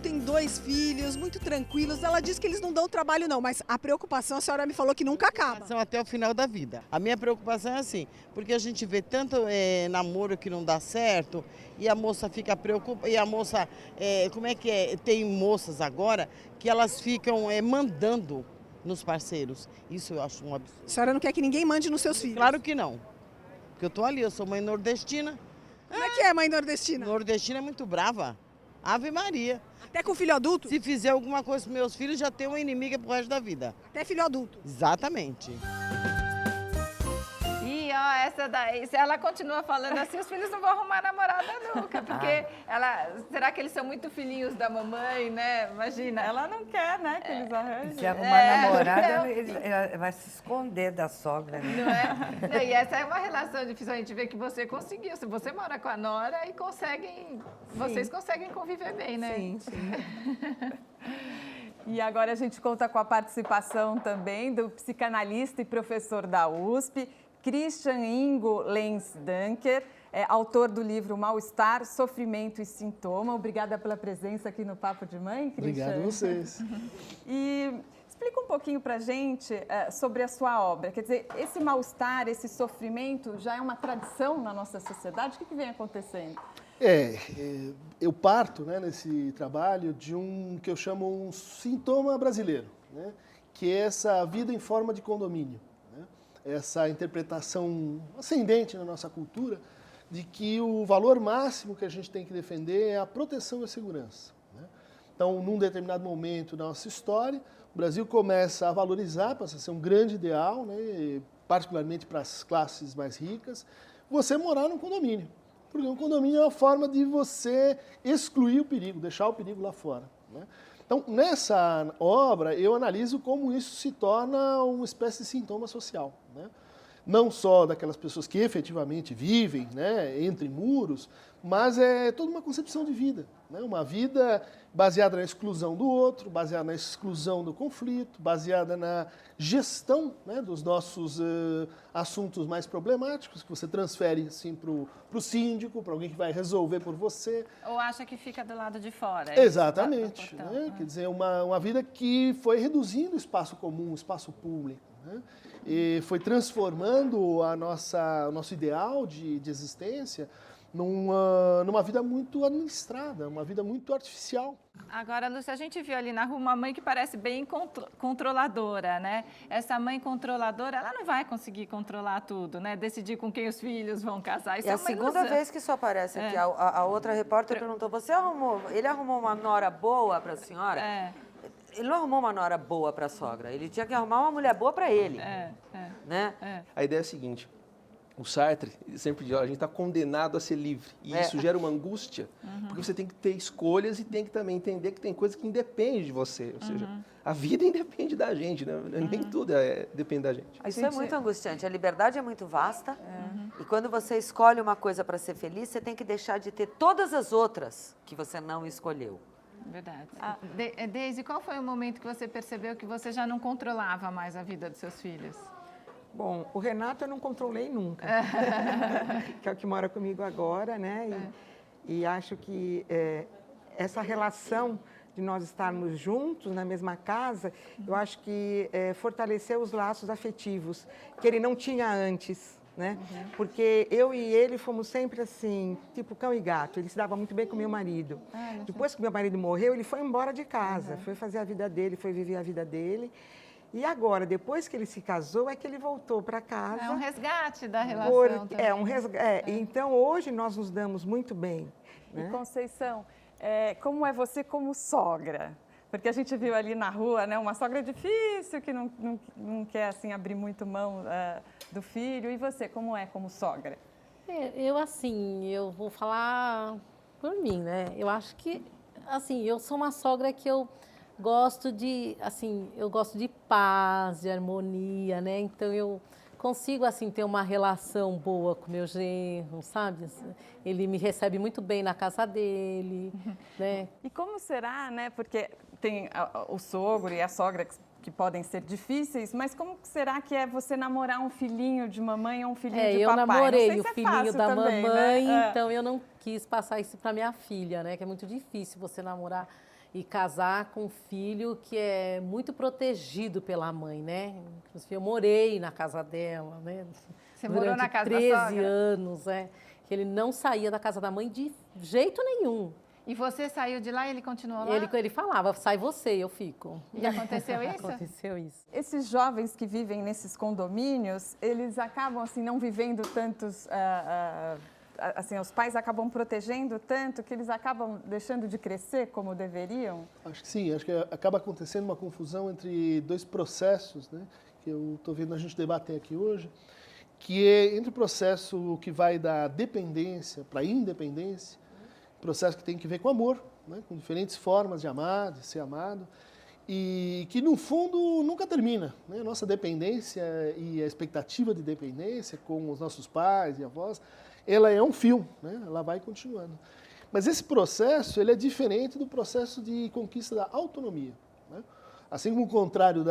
Tem 2 filhos, muito tranquilos. Ela diz que eles não dão trabalho não, mas a preocupação, a senhora me falou que nunca acaba. São até o final da vida. A minha preocupação é assim, porque a gente vê tanto namoro que não dá certo e a moça fica preocupada, e a moça, como é que é? Tem moças agora que elas ficam mandando nos parceiros. Isso eu acho um absurdo. A senhora não quer que ninguém mande nos seus filhos? Claro que não. Porque eu tô ali, eu sou mãe nordestina. Como é que é mãe nordestina? Nordestina é muito brava. Ave Maria. Até com filho adulto? Se fizer alguma coisa com meus filhos, já tem uma inimiga pro resto da vida. Até filho adulto? Exatamente. E ó, essa daí, se ela continua falando assim, os filhos não vão arrumar namorada nunca, porque será que eles são muito filhinhos da mamãe, né? Imagina. Ela não quer, né, que eles arranjem. Se arrumar namorada, ela vai se esconder da sogra, né? Não é? Não, e essa é uma relação difícil, a gente vê que você conseguiu. Se você mora com a nora e vocês conseguem conviver bem, né? Sim. E agora a gente conta com a participação também do psicanalista e professor da USP, Christian Ingo Lenz Dunker, autor do livro Mal-Estar, Sofrimento e Sintoma. Obrigada pela presença aqui no Papo de Mãe, Christian. Obrigado a vocês. E explica um pouquinho para a gente sobre a sua obra. Quer dizer, esse mal-estar, esse sofrimento já é uma tradição na nossa sociedade? O que vem acontecendo? Eu parto, né, nesse trabalho de um que eu chamo um sintoma brasileiro, né, que é essa vida em forma de condomínio, né, essa interpretação ascendente na nossa cultura de que o valor máximo que a gente tem que defender é a proteção e a segurança, né. Então, num determinado momento da nossa história, o Brasil começa a valorizar, passa a ser um grande ideal, né, particularmente para as classes mais ricas, você morar num condomínio. Porque um condomínio é uma forma de você excluir o perigo, deixar o perigo lá fora, né? Então, nessa obra, eu analiso como isso se torna uma espécie de sintoma social, né? Não só daquelas pessoas que efetivamente vivem, né, entre muros, mas é toda uma concepção de vida, né? Uma vida baseada na exclusão do outro, baseada na exclusão do conflito, baseada na gestão, né, dos nossos assuntos mais problemáticos, que você transfere assim, para o síndico, para alguém que vai resolver por você. Ou acha que fica do lado de fora. Exatamente. Né? Quer dizer, uma vida que foi reduzindo o espaço comum, o espaço público, né? E foi transformando o nosso ideal de existência numa vida muito administrada, uma vida muito artificial. Agora, Lúcia, a gente viu ali na rua uma mãe que parece bem controladora, né? Essa mãe controladora, ela não vai conseguir controlar tudo, né? Decidir com quem os filhos vão casar. Isso é é a segunda vez que isso aparece aqui. A outra repórter perguntou, ele arrumou uma nora boa para a senhora? Ele não arrumou uma nora boa para a sogra, ele tinha que arrumar uma mulher boa para ele. Né? A ideia é a seguinte, o Sartre sempre diz, a gente está condenado a ser livre. E isso gera uma angústia, porque você tem que ter escolhas e tem que também entender que tem coisas que independem de você. Ou seja, a vida independe da gente, né? Nem tudo depende da gente. Isso é muito angustiante. A liberdade é muito vasta. E quando você escolhe uma coisa para ser feliz, você tem que deixar de ter todas as outras que você não escolheu. Verdade. Deise, qual foi o momento que você percebeu que você já não controlava mais a vida dos seus filhos? Bom, o Renato eu não controlei nunca, que é o que mora comigo agora, né? E acho que essa relação de nós estarmos juntos na mesma casa, eu acho que fortaleceu os laços afetivos, que ele não tinha antes, né? Porque eu e ele fomos sempre assim, tipo cão e gato. Ele se dava muito bem com meu marido. Depois que meu marido morreu, ele foi embora de casa, foi fazer a vida dele, foi viver a vida dele. E agora, depois que ele se casou, é que ele voltou para casa. É um resgate da relação também. É um resgate. Então, hoje, nós nos damos muito bem. Né? E, Conceição, como é você como sogra? Porque a gente viu ali na rua, né, uma sogra difícil, que não quer assim, abrir muito mão do filho. E você, como é como sogra? Eu vou falar por mim, né? Eu acho que, assim, eu sou uma sogra que eu gosto de paz, de harmonia, né? Então, eu consigo, assim, ter uma relação boa com meu genro, sabe? Ele me recebe muito bem na casa dele, né? E como será, né? Porque tem o sogro e a sogra que podem ser difíceis, mas como será que é você namorar um filhinho de mamãe ou um filhinho de papai? Eu namorei o filhinho da também, mamãe, né? Então eu não quis passar isso para minha filha, né? Que é muito difícil você namorar e casar com um filho que é muito protegido pela mãe, né? Eu morei na casa dela, né? Você morou na casa da 13 anos, que ele não saía da casa da mãe de jeito nenhum. E você saiu de lá e ele continuou lá? Ele falava, sai você, eu fico. E aconteceu isso? Aconteceu isso. Esses jovens que vivem nesses condomínios, eles acabam assim não vivendo tantos... assim, os pais acabam protegendo tanto que eles acabam deixando de crescer como deveriam? Acho que sim, acho que acaba acontecendo uma confusão entre dois processos, né, que eu estou vendo a gente debater aqui hoje, que é entre o processo que vai da dependência para a independência, processo que tem que ver com amor, né, com diferentes formas de amar, de ser amado, e que no fundo nunca termina, né? A nossa dependência e a expectativa de dependência com os nossos pais e avós, ela é um fio, né? Ela vai continuando. Mas esse processo ele é diferente do processo de conquista da autonomia, né? Assim como o contrário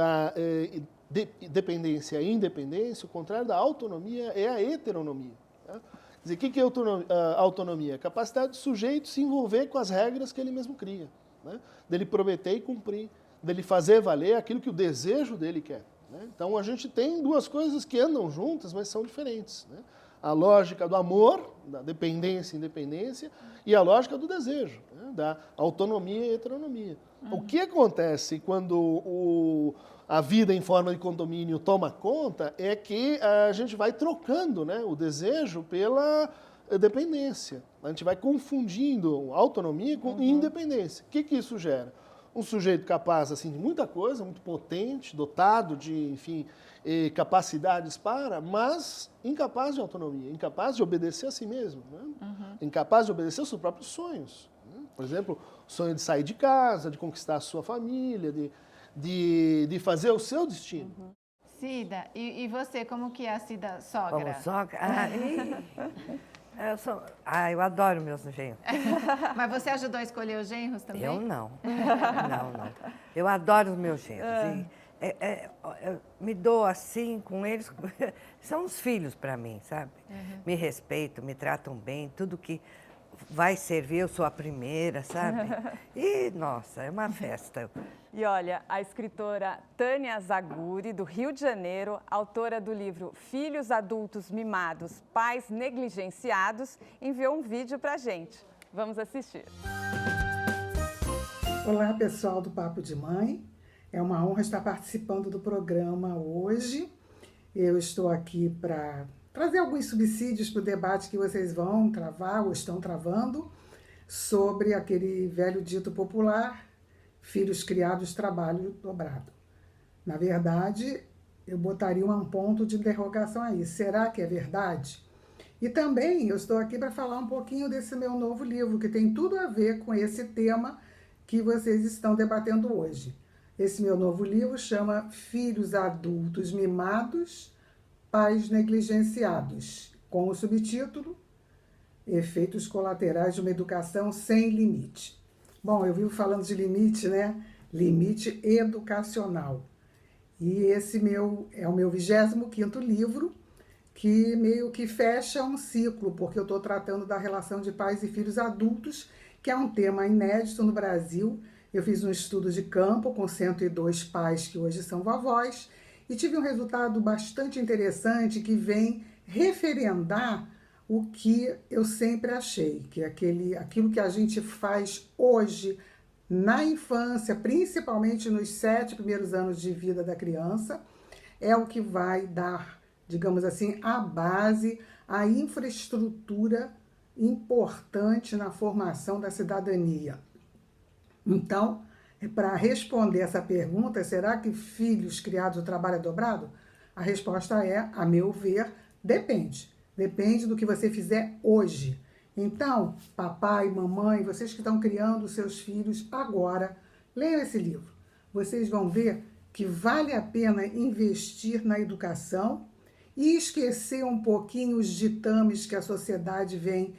dependência e independência, o contrário da autonomia é a heteronomia. Tá? Quer dizer, o que é autonomia? A capacidade do sujeito se envolver com as regras que ele mesmo cria, né? Dele prometer e cumprir, dele fazer valer aquilo que o desejo dele quer. Né? Então, a gente tem duas coisas que andam juntas, mas são diferentes. Né? A lógica do amor, da dependência e independência, e a lógica do desejo, né? Da autonomia e heteronomia. O que acontece quando a vida em forma de condomínio toma conta é que a gente vai trocando, né, o desejo pela dependência. A gente vai confundindo autonomia com independência. O que isso gera? Um sujeito capaz assim, de muita coisa, muito potente, dotado de, enfim, capacidades mas incapaz de autonomia, incapaz de obedecer a si mesmo, né? Incapaz de obedecer aos seus próprios sonhos. Né? Por exemplo, o sonho de sair de casa, de conquistar a sua família, de fazer o seu destino. Cida, e você, como que é a Cida sogra? Como sogra? Eu adoro meus genros. Mas você ajudou a escolher os genros também? Eu não. Não. Eu adoro os meus genros. Eu me dou assim com eles. São os filhos para mim, sabe? Me respeitam, me tratam bem. Tudo que vai servir, eu sou a primeira, sabe? E, nossa, é uma festa. E olha, a escritora Tânia Zaguri, do Rio de Janeiro, autora do livro Filhos Adultos Mimados, Pais Negligenciados, enviou um vídeo pra gente. Vamos assistir. Olá, pessoal do Papo de Mãe. É uma honra estar participando do programa hoje. Eu estou aqui para trazer alguns subsídios para o debate que vocês vão travar ou estão travando sobre aquele velho dito popular: filhos criados, trabalho dobrado. Na verdade, eu botaria um ponto de interrogação aí. Será que é verdade? E também eu estou aqui para falar um pouquinho desse meu novo livro, que tem tudo a ver com esse tema que vocês estão debatendo hoje. Esse meu novo livro chama Filhos Adultos Mimados, Pais Negligenciados, com o subtítulo Efeitos Colaterais de uma Educação Sem Limite. Bom, eu vivo falando de limite, né? Limite educacional. E esse é o meu 25º livro, que meio que fecha um ciclo, porque eu estou tratando da relação de pais e filhos adultos, que é um tema inédito no Brasil. Eu fiz um estudo de campo com 102 pais que hoje são vovós e tive um resultado bastante interessante que vem referendar o que eu sempre achei, que aquilo que a gente faz hoje na infância, principalmente nos 7 primeiros anos de vida da criança, é o que vai dar, digamos assim, a base, a infraestrutura importante na formação da cidadania. Então, para responder essa pergunta, será que filhos criados no trabalho é dobrado? A resposta é, a meu ver, depende. Depende do que você fizer hoje. Então, papai, mamãe, vocês que estão criando seus filhos agora, leiam esse livro. Vocês vão ver que vale a pena investir na educação e esquecer um pouquinho os ditames que a sociedade vem,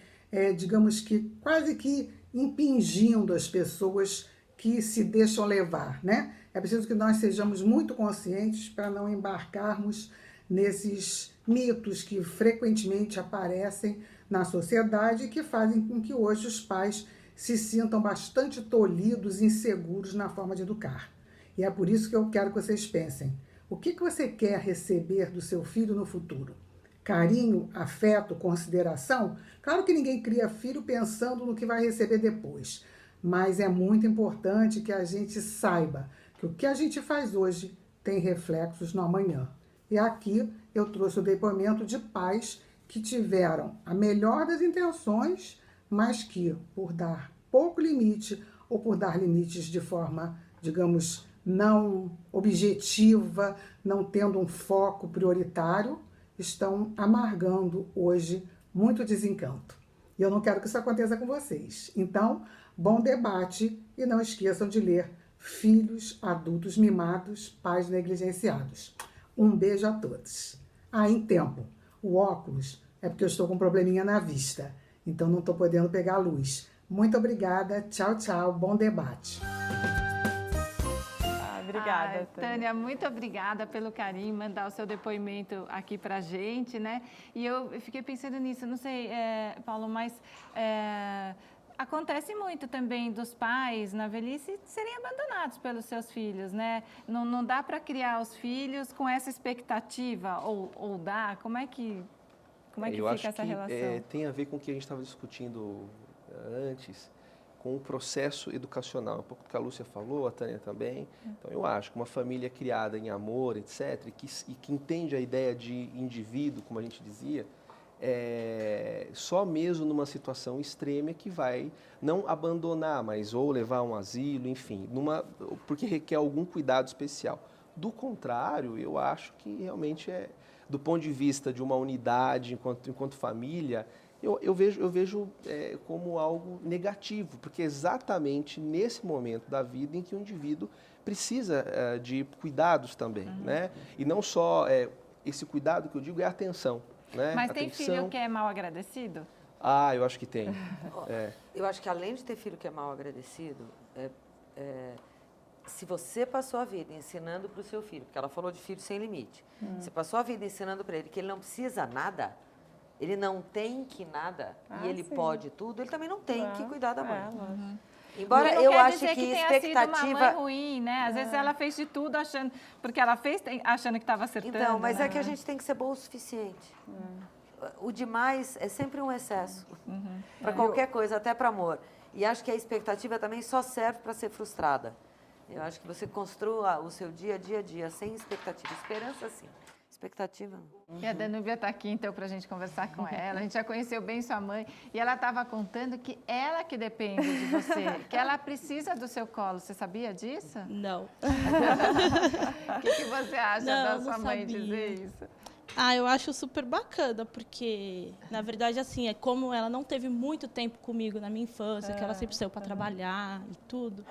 digamos que quase que impingindo as pessoas que se deixam levar, né? É preciso que nós sejamos muito conscientes para não embarcarmos nesses mitos que frequentemente aparecem na sociedade e que fazem com que hoje os pais se sintam bastante tolhidos, inseguros na forma de educar. E é por isso que eu quero que vocês pensem: o que você quer receber do seu filho no futuro? Carinho, afeto, consideração? Claro que ninguém cria filho pensando no que vai receber depois, mas é muito importante que a gente saiba que o que a gente faz hoje tem reflexos no amanhã. E aqui eu trouxe o depoimento de pais que tiveram a melhor das intenções, mas que, por dar pouco limite ou por dar limites de forma, digamos, não objetiva, não tendo um foco prioritário, estão amargando hoje muito desencanto. E eu não quero que isso aconteça com vocês. Então, bom debate e não esqueçam de ler Filhos Adultos Mimados, Pais Negligenciados. Um beijo a todos. Em tempo, o óculos é porque eu estou com um probleminha na vista, então não estou podendo pegar a luz. Muito obrigada, tchau, tchau, bom debate. Obrigada, Tânia, muito obrigada pelo carinho, mandar o seu depoimento aqui pra gente, né? E eu fiquei pensando nisso, não sei, Paulo, mas acontece muito também dos pais na velhice serem abandonados pelos seus filhos, né? Não dá para criar os filhos com essa expectativa, ou dá? Como é que fica essa relação? Tem a ver com o que a gente estava discutindo antes, com o processo educacional, um pouco do que a Lúcia falou, a Tânia também. Então, eu acho que uma família criada em amor, etc., e que entende a ideia de indivíduo, como a gente dizia, só mesmo numa situação extrema que vai não abandonar, mas ou levar a um asilo, enfim, porque requer algum cuidado especial. Do contrário, eu acho que realmente do ponto de vista de uma unidade enquanto família, eu vejo como algo negativo, porque é exatamente nesse momento da vida em que o indivíduo precisa de cuidados também, né? E não só esse cuidado que eu digo é a atenção, né? Mas tem filho que é mal agradecido? Ah, eu acho que tem. Eu acho que além de ter filho que é mal agradecido, se você passou a vida ensinando para o seu filho, porque ela falou de filho sem limite, você passou a vida ensinando para ele que ele não precisa nada, ele não tem que nada, e ele pode tudo, ele também não tem que cuidar da mãe. Embora eu ache que expectativa... Tenha sido uma mãe ruim, né? Às vezes ela fez de tudo porque ela fez achando que estava acertando. Então, mas é que a gente tem que ser boa o suficiente. O demais é sempre um excesso. Para qualquer coisa, até para amor. E acho que a expectativa também só serve para ser frustrada. Eu acho que você construa o seu dia a dia sem expectativa. Esperança, sim. Expectativa. E a Danúbia está aqui, então, para a gente conversar com ela. A gente já conheceu bem sua mãe e ela estava contando que ela que depende de você, que ela precisa do seu colo. Você sabia disso? Não. O que você acha da sua mãe dizer isso? Eu acho super bacana, porque, na verdade, assim, é como ela não teve muito tempo comigo na minha infância, que ela sempre saiu para trabalhar e tudo.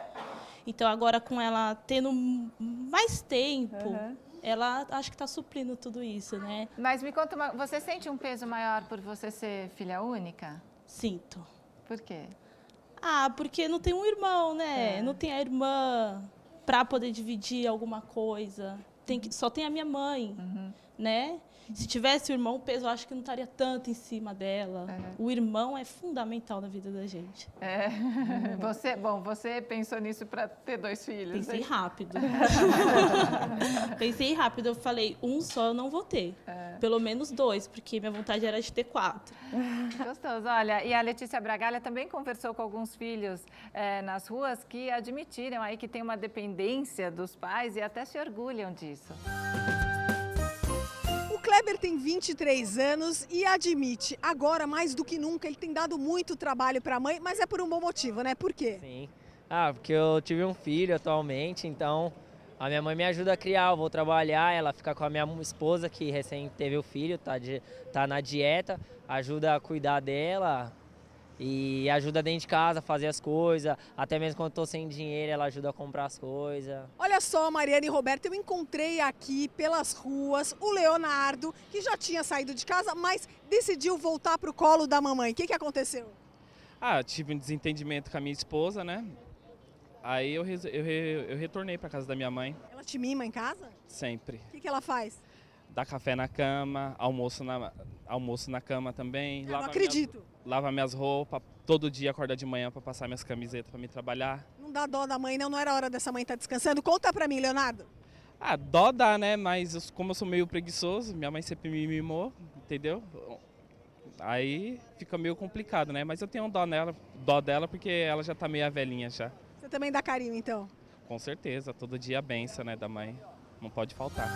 Então, agora, com ela tendo mais tempo... Ela acho que está suprindo tudo isso, né? Mas me conta, você sente um peso maior por você ser filha única? Sinto. Por quê? Porque não tem um irmão, né? Não tem a irmã para poder dividir alguma coisa. Só tem a minha mãe, né? Se tivesse o irmão, o peso eu acho que não estaria tanto em cima dela. O irmão é fundamental na vida da gente. Você pensou nisso para ter 2 filhos? Pensei rápido. Pensei rápido. Eu falei, um só eu não vou ter. Pelo menos 2, porque minha vontade era de ter 4. Gostoso. Olha, e a Letícia Bragalha também conversou com alguns filhos nas ruas que admitiram aí que tem uma dependência dos pais e até se orgulham disso. O Kleber tem 23 anos e admite, agora mais do que nunca, ele tem dado muito trabalho para a mãe, mas é por um bom motivo, né? Por quê? Sim. Porque eu tive um filho atualmente, então a minha mãe me ajuda a criar, eu vou trabalhar, ela fica com a minha esposa que recém teve o filho, tá na dieta, ajuda a cuidar dela e ajuda dentro de casa a fazer as coisas, até mesmo quando eu tô sem dinheiro, ela ajuda a comprar as coisas. Olha só, Mariana e Roberto, eu encontrei aqui pelas ruas o Leonardo, que já tinha saído de casa, mas decidiu voltar pro colo da mamãe. O que aconteceu? Tive um desentendimento com a minha esposa, né? Aí eu retornei para casa da minha mãe. Ela te mima em casa? Sempre. O que ela faz? Dá café na cama, almoço na cama também. Eu não acredito. Lava minhas roupas, todo dia acorda de manhã para passar minhas camisetas para me trabalhar. Não dá dó da mãe, não era hora dessa mãe estar descansando? Conta pra mim, Leonardo. Dó dá, né? Mas como eu sou meio preguiçoso, minha mãe sempre me mimou, entendeu? Aí fica meio complicado, né? Mas eu tenho dó dela porque ela já tá meio velhinha já. Você também dá carinho, então? Com certeza, todo dia a benção, né, da mãe. Não pode faltar.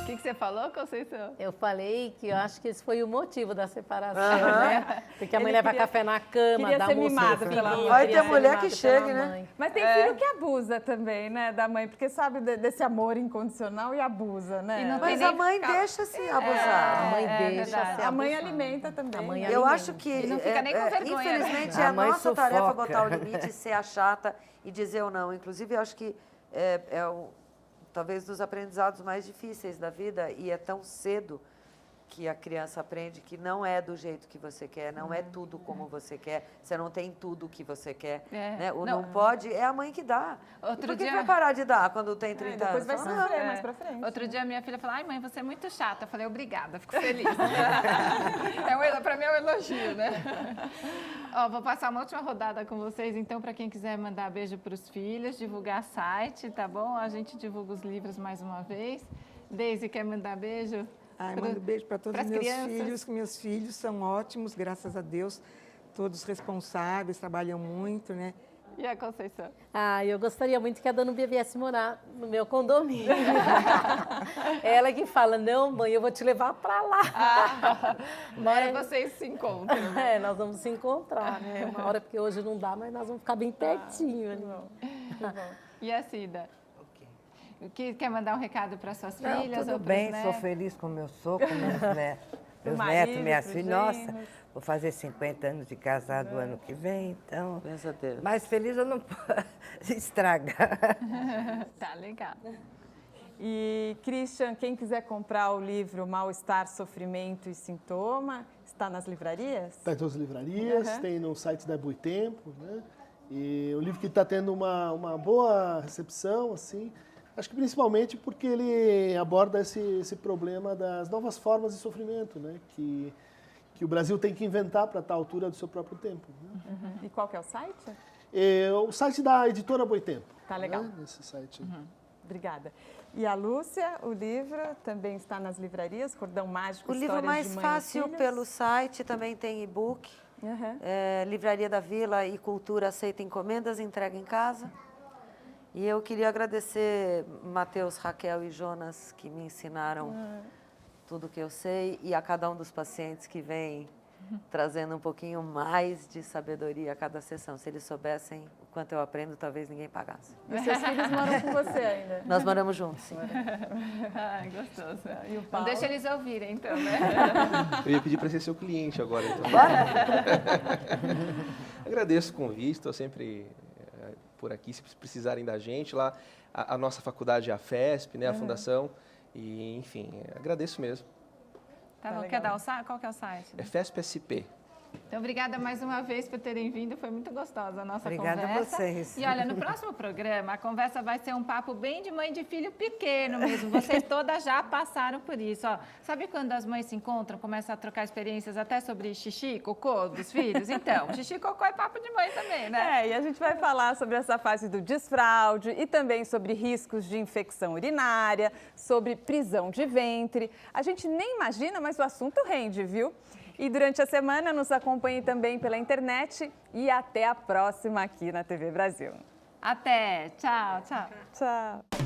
O que você falou, Conceição? Eu falei que eu acho que esse foi o motivo da separação, né? Porque a mãe leva café na cama, dá almoço mimada pela mãe. Vai ter mulher que chegue, né? Mas tem filho que abusa também, né, da mãe, porque sabe desse amor incondicional e abusa, né? Mas a mãe deixa se abusar. A mãe deixa se abusar. A mãe alimenta também. Eu acho que, e não fica nem com vergonha, infelizmente, né? é a nossa tarefa botar o limite, ser a chata e dizer o não. Inclusive, eu acho que talvez dos aprendizados mais difíceis da vida, e é tão cedo que a criança aprende que não é do jeito que você quer, não é tudo como você quer, você não tem tudo o que você quer. Né? O não pode é a mãe que dá. Outro Por que dia... vai parar de dar quando tem 30 depois anos? vai sofrer mais pra frente. Outro dia minha filha falou, ai mãe, você é muito chata. Eu falei, obrigada, fico feliz. Pra mim é um elogio, né? Ó, vou passar uma última rodada com vocês, então, para quem quiser mandar beijo para os filhos, divulgar site, tá bom? A gente divulga os livros mais uma vez. Deise, quer mandar beijo? Mando beijo para todos os meus filhos, que meus filhos são ótimos, graças a Deus, todos responsáveis, trabalham muito, né? E a Conceição? Eu gostaria muito que a Danúbia viesse morar no meu condomínio. Ela que fala, não, mãe, eu vou te levar para lá. Uma hora vocês se encontram. Nós vamos se encontrar, né? Uma hora, porque hoje não dá, mas nós vamos ficar bem pertinho ali. E a Cida? Quer mandar um recado para suas filhas? Tudo ou bem, netos? sou feliz como eu sou, com meus netos. Meus netos, minhas filhas. Nossa, vou fazer 50 anos de casado ano que vem, então... Graças a Deus. Mais feliz eu não posso estragar. Tá, legal. E, Christian, quem quiser comprar o livro Mal-Estar, Sofrimento e Sintoma, está nas livrarias? Está em todas as livrarias, tem no site da Boitempo, né? E o livro que está tendo uma boa recepção, assim, acho que principalmente porque ele aborda esse problema das novas formas de sofrimento, né? Que o Brasil tem que inventar para estar à altura do seu próprio tempo. Né? E qual que é o site? O site da editora Boitempo. Tá legal. Né? Esse site. Obrigada. E a Lúcia, o livro também está nas livrarias, Cordão Mágico, O livro mais fácil pelo site, também tem e-book. Livraria da Vila e Cultura aceita encomendas, entrega em casa. E eu queria agradecer Matheus, Raquel e Jonas, que me ensinaram tudo que eu sei, e a cada um dos pacientes que vem trazendo um pouquinho mais de sabedoria a cada sessão. Se eles soubessem o quanto eu aprendo, talvez ninguém pagasse. E seus filhos moram com você ainda? Nós moramos juntos, sim. Ai, gostoso. E o Não Paulo? deixa eles ouvirem, então, né? Eu ia pedir para ser seu cliente agora, então. Agradeço o convite, estou sempre por aqui, se precisarem da gente. Lá, a nossa faculdade é a FESP, né, a Fundação. E, enfim, agradeço mesmo. Tá bom, quer dar qual que é o site? É FESP SP. Então, obrigada mais uma vez por terem vindo, foi muito gostosa a nossa Obrigada conversa. a vocês. E olha, no próximo programa, a conversa vai ser um papo bem de mãe de filho pequeno mesmo. Vocês todas já passaram por isso. Ó, sabe quando as mães se encontram, começam a trocar experiências até sobre xixi, cocô dos filhos? Então, xixi e cocô é papo de mãe também, né? E a gente vai falar sobre essa fase do desfraude e também sobre riscos de infecção urinária, sobre prisão de ventre. A gente nem imagina, mas o assunto rende, viu? E durante a semana nos acompanhe também pela internet e até a próxima aqui na TV Brasil. Até! Tchau, tchau. Tchau.